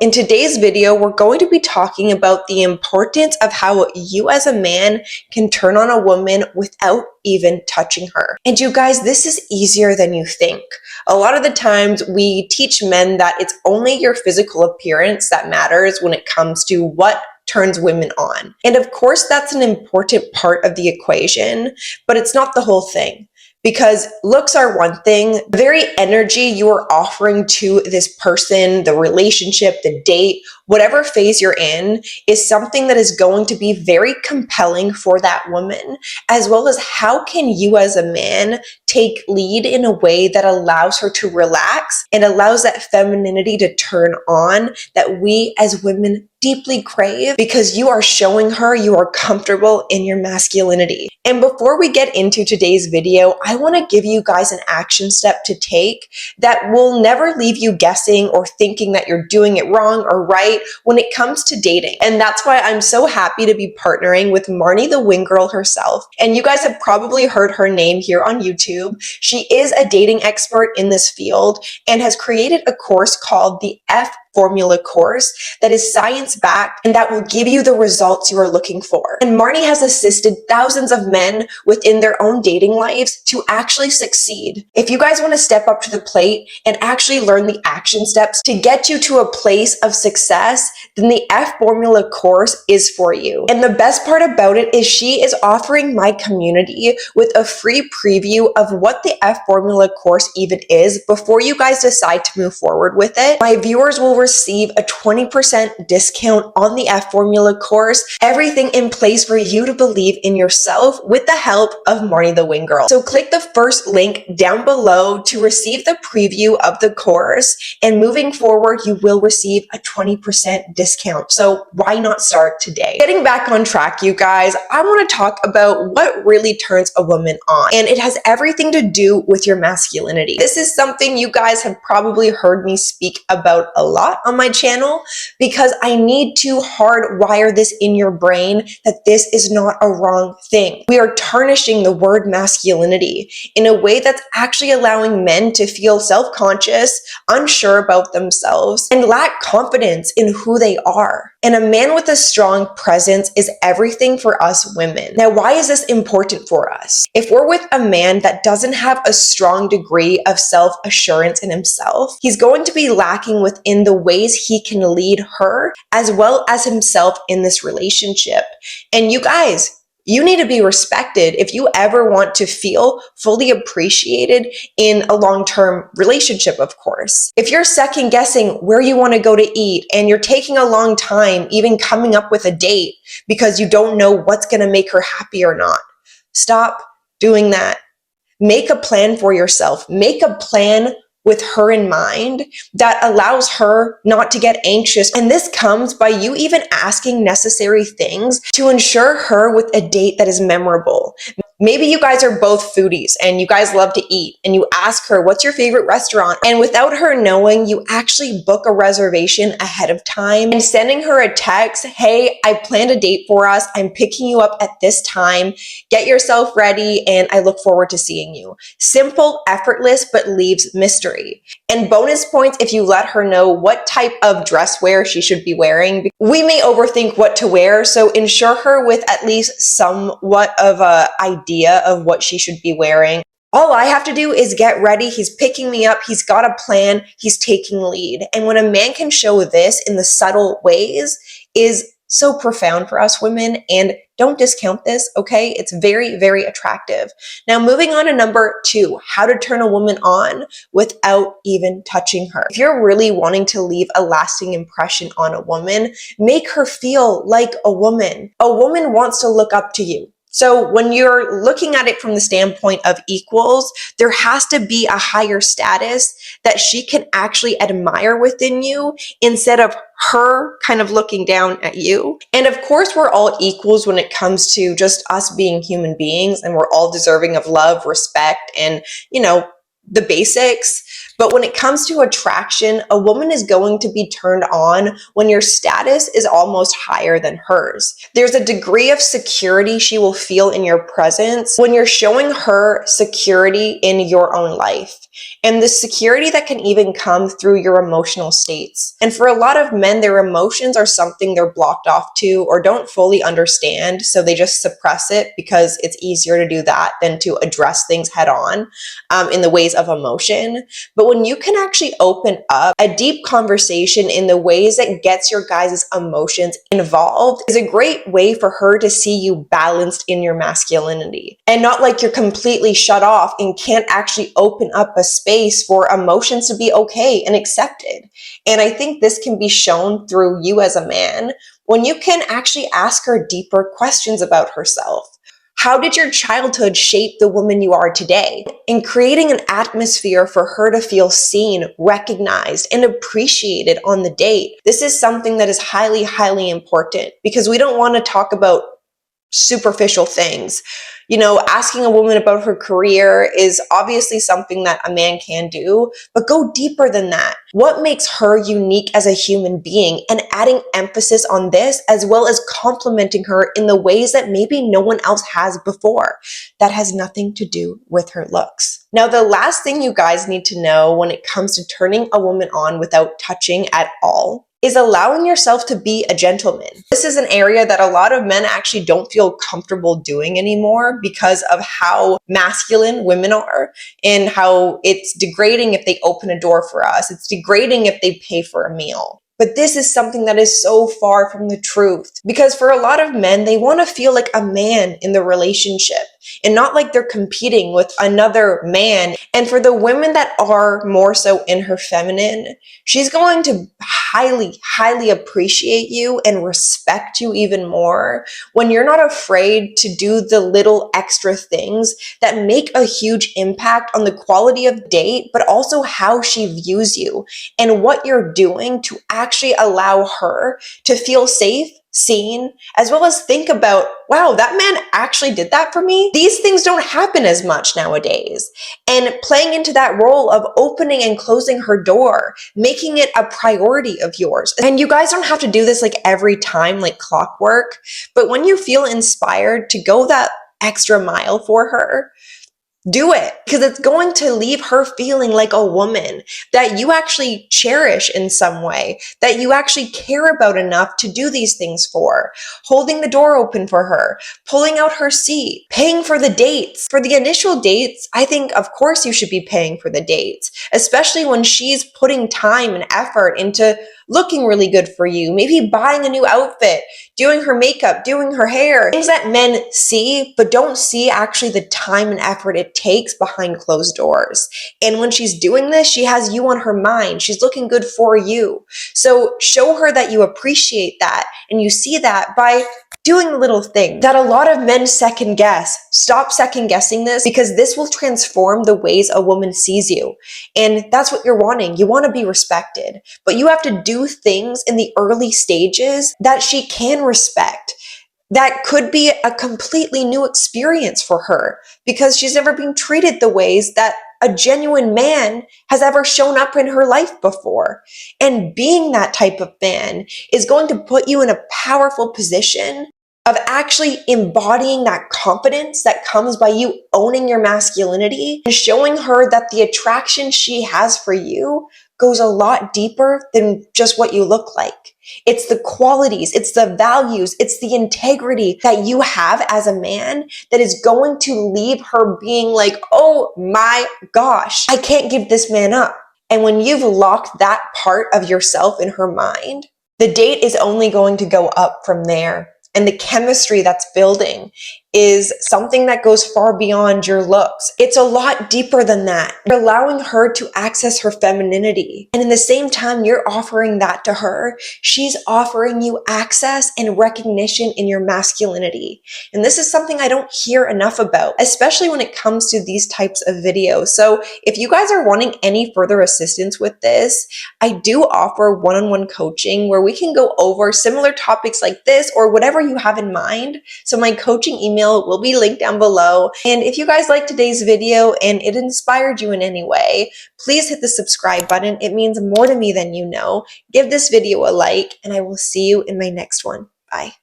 In today's video, we're going to be talking about the importance of how you as a man can turn on a woman without even touching her. And you guys, this is easier than you think. A lot of the times we teach men that it's only your physical appearance that matters when it comes to what turns women on. And of course, that's an important part of the equation, but it's not the whole thing. Because looks are one thing, the very energy you are offering to this person, the relationship, the date, whatever phase you're in, is something that is going to be very compelling for that woman, as well as how can you as a man take lead in a way that allows her to relax and allows that femininity to turn on that we as women deeply crave, because you are showing her you are comfortable in your masculinity. And before we get into today's video, I want to give you guys an action step to take that will never leave you guessing or thinking that you're doing it wrong or right when it comes to dating. And that's why I'm so happy to be partnering with Marnie the Wing Girl herself. And you guys have probably heard her name here on YouTube. She is a dating expert in this field and has created a course called the F Formula course that is science-backed and that will give you the results you are looking for. And Marnie has assisted thousands of men within their own dating lives to actually succeed. If you guys want to step up to the plate and actually learn the action steps to get you to a place of success, then the F Formula course is for you. And the best part about it is she is offering my community with a free preview of what the F Formula course even is before you guys decide to move forward with it. My viewers will receive a 20% discount on the F Formula course, everything in place for you to believe in yourself with the help of Marnie the Wing Girl. So click the first link down below to receive the preview of the course, and moving forward, you will receive a 20% discount. So why not start today? Getting back on track, you guys, I want to talk about what really turns a woman on, and it has everything to do with your masculinity. This is something you guys have probably heard me speak about a lot on my channel, because I need to hardwire this in your brain that this is not a wrong thing. We are tarnishing the word masculinity in a way that's actually allowing men to feel self-conscious, unsure about themselves, and lack confidence in who they are. And a man with a strong presence is everything for us women. Now, why is this important for us? If we're with a man that doesn't have a strong degree of self-assurance in himself, he's going to be lacking within the ways he can lead her as well as himself in this relationship. And you guys, you need to be respected if you ever want to feel fully appreciated in a long-term relationship, of course. If you're second guessing where you want to go to eat and you're taking a long time even coming up with a date because you don't know what's going to make her happy or not, stop doing that. Make a plan for yourself. Make a plan with her in mind that allows her not to get anxious. And this comes by you even asking necessary things to ensure her with a date that is memorable. Maybe you guys are both foodies and you guys love to eat, and you ask her, what's your favorite restaurant? And without her knowing, you actually book a reservation ahead of time and sending her a text, hey, I planned a date for us. I'm picking you up at this time. Get yourself ready and I look forward to seeing you. Simple, effortless, but leaves mystery. And bonus points if you let her know what type of dress wear she should be wearing. We may overthink what to wear, so ensure her with at least somewhat of an idea of what she should be wearing. All I have to do is get ready. He's picking me up. He's got a plan. He's taking lead. And when a man can show this in the subtle ways is so profound for us women, and don't discount this, okay? It's very, very attractive. Now, moving on to number 2, how to turn a woman on without even touching her. If you're really wanting to leave a lasting impression on a woman, make her feel like a woman. A woman wants to look up to you. So when you're looking at it from the standpoint of equals, there has to be a higher status that she can actually admire within you instead of her kind of looking down at you. And of course, we're all equals when it comes to just us being human beings, and we're all deserving of love, respect, and, you know, the basics. But when it comes to attraction, a woman is going to be turned on when your status is almost higher than hers. There's a degree of security she will feel in your presence when you're showing her security in your own life. and the security that can even come through your emotional states. And for a lot of men, their emotions are something they're blocked off to or don't fully understand, so they just suppress it because it's easier to do that than to address things head on in the ways of emotion. But when you can actually open up a deep conversation in the ways that gets your guys' emotions involved is a great way for her to see you balanced in your masculinity, and not like you're completely shut off and can't actually open up a space for emotions to be okay and accepted. And I think this can be shown through you as a man when you can actually ask her deeper questions about herself. How did your childhood shape the woman you are today? And creating an atmosphere for her to feel seen, recognized, and appreciated on the date. This is something that is highly, highly important because we don't want to talk about superficial things. You know, asking a woman about her career is obviously something that a man can do, but go deeper than that. What makes her unique as a human being, and adding emphasis on this as well as complimenting her in the ways that maybe no one else has before. That has nothing to do with her looks. Now, the last thing you guys need to know when it comes to turning a woman on without touching at all is allowing yourself to be a gentleman. This is an area that a lot of men actually don't feel comfortable doing anymore because of how masculine women are and how it's degrading if they open a door for us. It's degrading if they pay for a meal. But this is something that is so far from the truth, because for a lot of men, they want to feel like a man in the relationship and not like they're competing with another man. And for the women that are more so in her feminine, she's going to highly, highly appreciate you and respect you even more when you're not afraid to do the little extra things that make a huge impact on the quality of date, but also how she views you and what you're doing to actually allow her to feel safe, seen, as well as think about, wow, that man actually did that for me. These things don't happen as much nowadays. And playing into that role of opening and closing her door, making it a priority of yours. And you guys don't have to do this like every time, like clockwork, but when you feel inspired to go that extra mile for her, do it, because it's going to leave her feeling like a woman that you actually cherish in some way, that you actually care about enough to do these things for. Holding the door open for her, pulling out her seat, paying for the dates. For the initial dates, I think, of course, you should be paying for the dates, especially when she's putting time and effort into looking really good for you, maybe buying a new outfit, doing her makeup, doing her hair, things that men see, but don't see actually the time and effort it takes behind closed doors. And when she's doing this, she has you on her mind. She's looking good for you. So show her that you appreciate that, and you see that by doing the little thing that a lot of men second guess. Stop second guessing this, because this will transform the ways a woman sees you. And that's what you're wanting. You want to be respected, but you have to do things in the early stages that she can respect. That could be a completely new experience for her because she's never been treated the ways that a genuine man has ever shown up in her life before. And being that type of man is going to put you in a powerful position of actually embodying that confidence that comes by you owning your masculinity and showing her that the attraction she has for you goes a lot deeper than just what you look like. It's the qualities, it's the values, it's the integrity that you have as a man that is going to leave her being like, oh my gosh, I can't give this man up. And when you've locked that part of yourself in her mind, the date is only going to go up from there. And the chemistry that's building is something that goes far beyond your looks. It's a lot deeper than that. You're allowing her to access her femininity. And in the same time you're offering that to her, she's offering you access and recognition in your masculinity. And this is something I don't hear enough about, especially when it comes to these types of videos. So if you guys are wanting any further assistance with this, I do offer one-on-one coaching where we can go over similar topics like this or whatever you have in mind. So my coaching email will be linked down below. And if you guys liked today's video and it inspired you in any way, please hit the subscribe button. It means more to me than you know. Give this video a like, and I will see you in my next one. Bye.